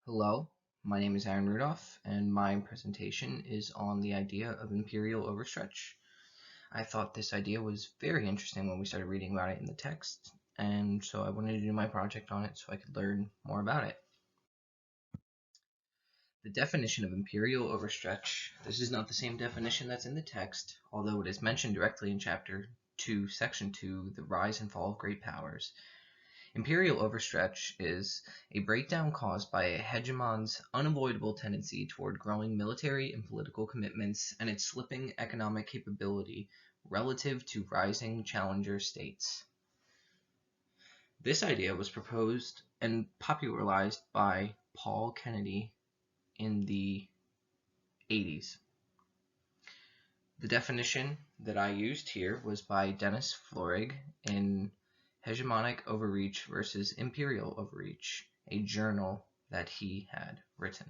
Hello, my name is Aaron Rudolph, and my presentation is on the idea of imperial overstretch. I thought this idea was very interesting when we started reading about it in the text, and so I wanted to do my project on it so I could learn more about it. The definition of imperial overstretch, this is not the same definition that's in the text, although it is mentioned directly in Chapter 2, Section 2, The Rise and Fall of Great Powers. Imperial overstretch is a breakdown caused by a hegemon's unavoidable tendency toward growing military and political commitments and its slipping economic capability relative to rising challenger states. This idea was proposed and popularized by Paul Kennedy in the 80s. The definition that I used here was by Dennis Florig in Hegemonic Overreach versus Imperial Overreach, a journal that he had written.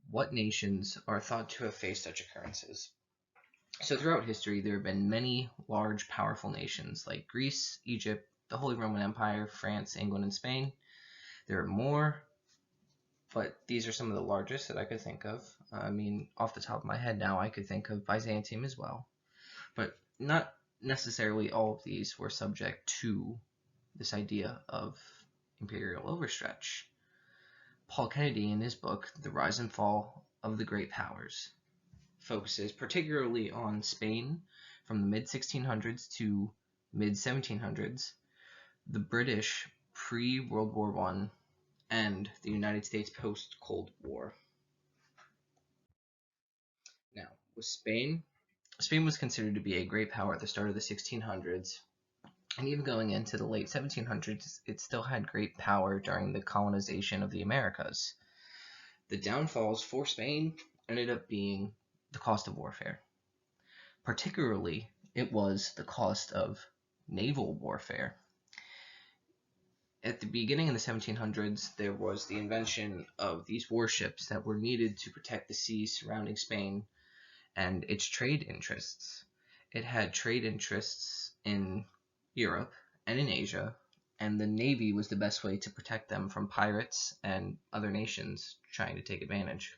What nations are thought to have faced such occurrences? So throughout history, there have been many large, powerful nations like Greece, Egypt, the Holy Roman Empire, France, England, and Spain. There are more, but these are some of the largest that I could think of. Off the top of my head now, I could think of Byzantium as well, but not necessarily all of these were subject to this idea of imperial overstretch. Paul Kennedy, in his book, The Rise and Fall of the Great Powers, focuses particularly on Spain from the mid-1600s to mid-1700s, the British pre-World War I, and the United States post-Cold War. Now, with Spain was considered to be a great power at the start of the 1600s, and even going into the late 1700s, it still had great power during the colonization of the Americas. The downfalls for Spain ended up being the cost of warfare. Particularly, it was the cost of naval warfare. At the beginning of the 1700s, there was the invention of these warships that were needed to protect the seas surrounding Spain and its trade interests. It had trade interests in Europe and in Asia, and the Navy was the best way to protect them from pirates and other nations trying to take advantage.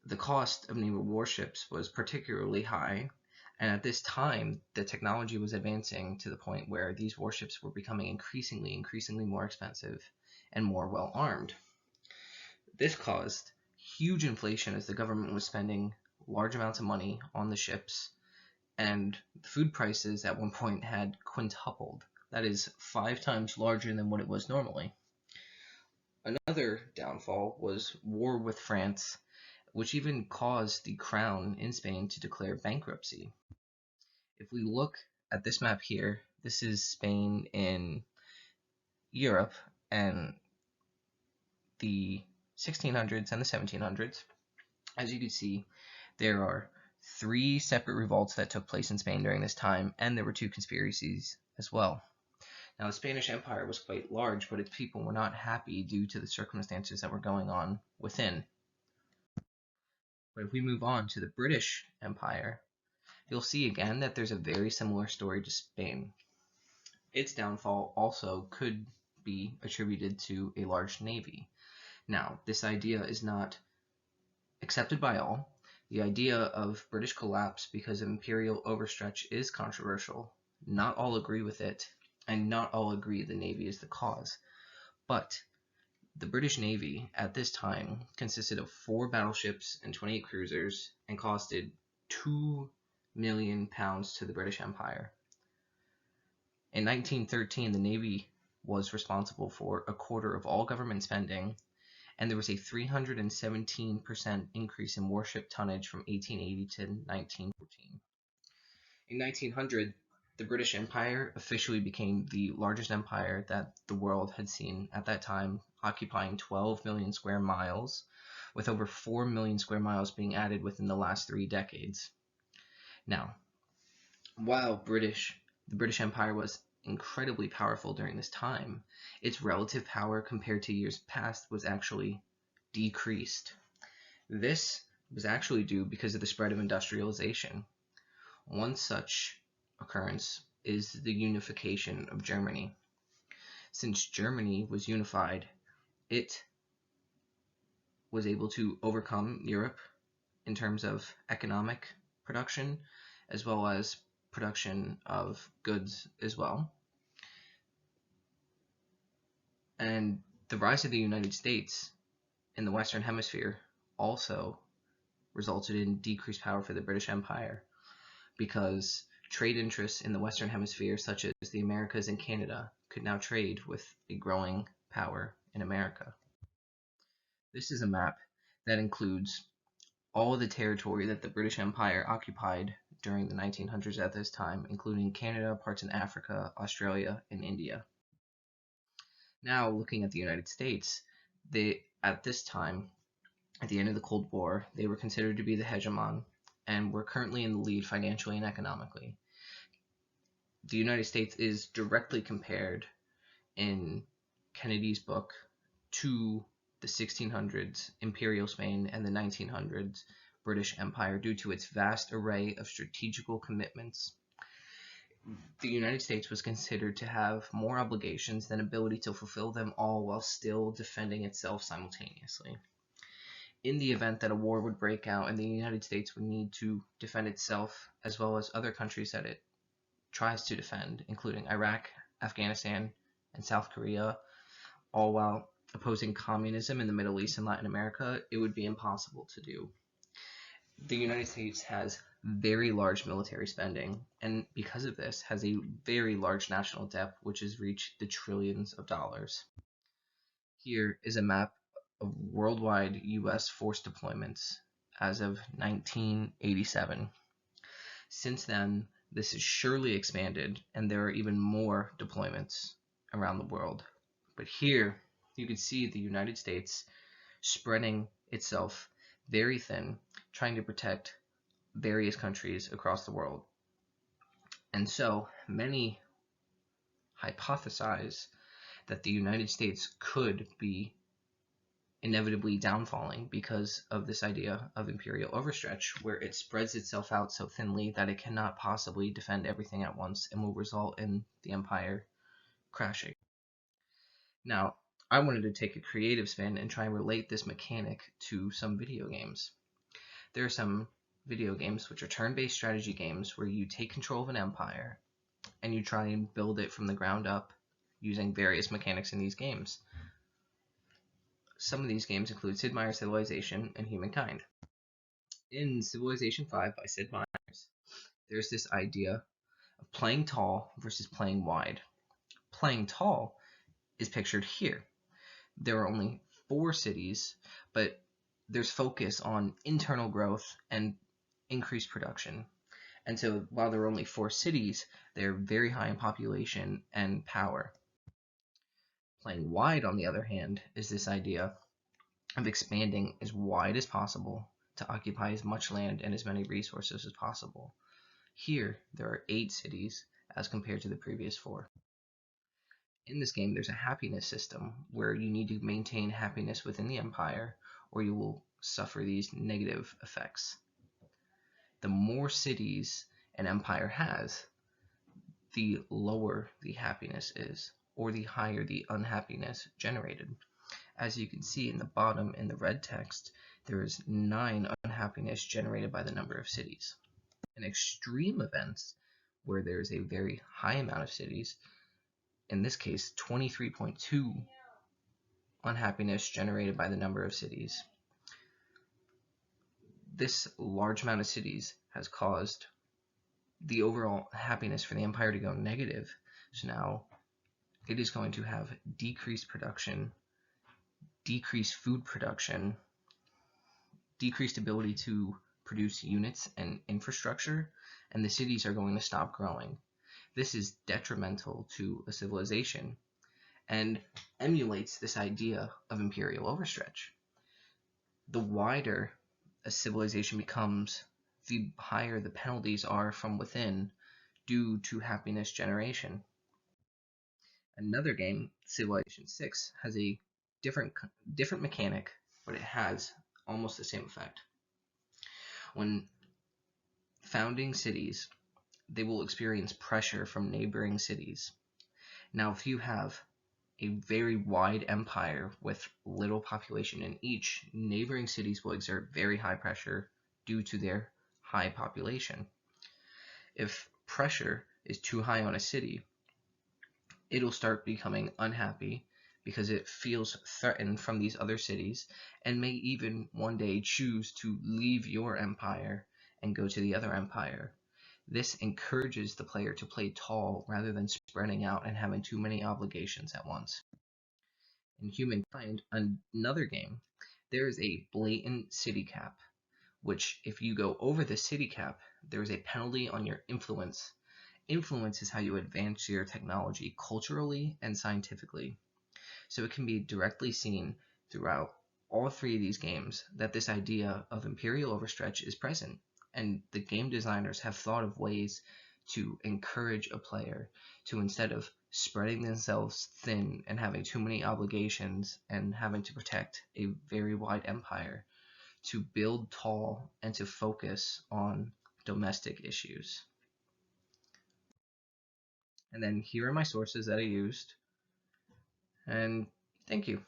The cost of naval warships was particularly high, and at this time, the technology was advancing to the point where these warships were becoming increasingly more expensive and more well armed. This caused huge inflation as the government was spending large amounts of money on the ships, and food prices at one point had quintupled. That is 5 times larger than what it was normally. Another downfall was war with France, which even caused the crown in Spain to declare bankruptcy. If we look at this map here, this is Spain in Europe and the 1600s and the 1700s. As you can see, there are 3 separate revolts that took place in Spain during this time, and there were 2 conspiracies as well. Now, the Spanish Empire was quite large, but its people were not happy due to the circumstances that were going on within. But if we move on to the British Empire, you'll see again that there's a very similar story to Spain. Its downfall also could be attributed to a large navy. Now, this idea is not accepted by all. The idea of British collapse because of imperial overstretch is controversial. Not all agree with it, and not all agree the Navy is the cause. But the British Navy at this time consisted of 4 battleships and 28 cruisers and costed £2 million to the British Empire. In 1913, the Navy was responsible for a quarter of all government spending, and there was a 317% increase in warship tonnage from 1880 to 1914. In 1900, the British Empire officially became the largest empire that the world had seen at that time, occupying 12 million square miles, with over 4 million square miles being added within the last 3 decades. Now, while the British Empire was incredibly powerful during this time, its relative power compared to years past was actually decreased. This was actually due because of the spread of industrialization. One such occurrence is the unification of Germany. Since Germany was unified, it was able to overcome Europe in terms of economic production as well as production of goods as well. And the rise of the United States in the Western Hemisphere also resulted in decreased power for the British Empire, because trade interests in the Western Hemisphere, such as the Americas and Canada, could now trade with a growing power in America. This is a map that includes all of the territory that the British Empire occupied during the 1900s at this time, including Canada, parts in Africa, Australia, and India. Now, looking at the United States, at this time, at the end of the Cold War, they were considered to be the hegemon and were currently in the lead financially and economically. The United States is directly compared in Kennedy's book to the 1600s Imperial Spain and the 1900s British Empire due to its vast array of strategical commitments. The United States was considered to have more obligations than ability to fulfill them all while still defending itself simultaneously. In the event that a war would break out and the United States would need to defend itself as well as other countries that it tries to defend, including Iraq, Afghanistan, and South Korea, all while opposing communism in the Middle East and Latin America, it would be impossible to do. The United States has very large military spending, and because of this, has a very large national debt, which has reached the trillions of dollars. Here is a map of worldwide U.S. force deployments as of 1987. Since then, this has surely expanded, and there are even more deployments around the world. But here, you can see the United States spreading itself very thin, trying to protect various countries across the world. And so, many hypothesize that the United States could be inevitably downfalling because of this idea of imperial overstretch, where it spreads itself out so thinly that it cannot possibly defend everything at once and will result in the empire crashing. Now, I wanted to take a creative spin and try and relate this mechanic to some video games. There are some video games which are turn-based strategy games where you take control of an empire and you try and build it from the ground up using various mechanics in these games. Some of these games include Sid Meier's Civilization and Humankind. In Civilization 5 by Sid Meier's, there's this idea of playing tall versus playing wide. Playing tall is pictured here. There are only 4 cities, but there's focus on internal growth and increased production. And so while there are only 4 cities, they're very high in population and power. Playing wide, on the other hand, is this idea of expanding as wide as possible to occupy as much land and as many resources as possible. Here, there are 8 cities as compared to the previous 4. In this game, there's a happiness system where you need to maintain happiness within the empire or you will suffer these negative effects. The more cities an empire has, the lower the happiness is, or the higher the unhappiness generated. As you can see in the bottom in the red text, there is 9 unhappiness generated by the number of cities. In extreme events, where there is a very high amount of cities, in this case 23.2 unhappiness generated by the number of cities. This large amount of cities has caused the overall happiness for the empire to go negative. So now it is going to have decreased production, decreased food production, decreased ability to produce units and infrastructure, and the cities are going to stop growing. This is detrimental to a civilization and emulates this idea of imperial overstretch. The wider a civilization becomes, the higher the penalties are from within due to happiness generation. Another game, Civilization 6, has a different mechanic, but it has almost the same effect. When founding cities, they will experience pressure from neighboring cities. Now, if you have a very wide empire with little population in each, neighboring cities will exert very high pressure due to their high population. If pressure is too high on a city, it'll start becoming unhappy because it feels threatened from these other cities and may even one day choose to leave your empire and go to the other empire. This encourages the player to play tall rather than spreading out and having too many obligations at once. In Humankind, another game, there is a blatant city cap, which if you go over the city cap, there is a penalty on your influence. Influence is how you advance your technology culturally and scientifically. So it can be directly seen throughout all three of these games that this idea of Imperial Overstretch is present, and the game designers have thought of ways to encourage a player to, instead of spreading themselves thin and having too many obligations and having to protect a very wide empire, to build tall and to focus on domestic issues. And then here are my sources that I used, and thank you.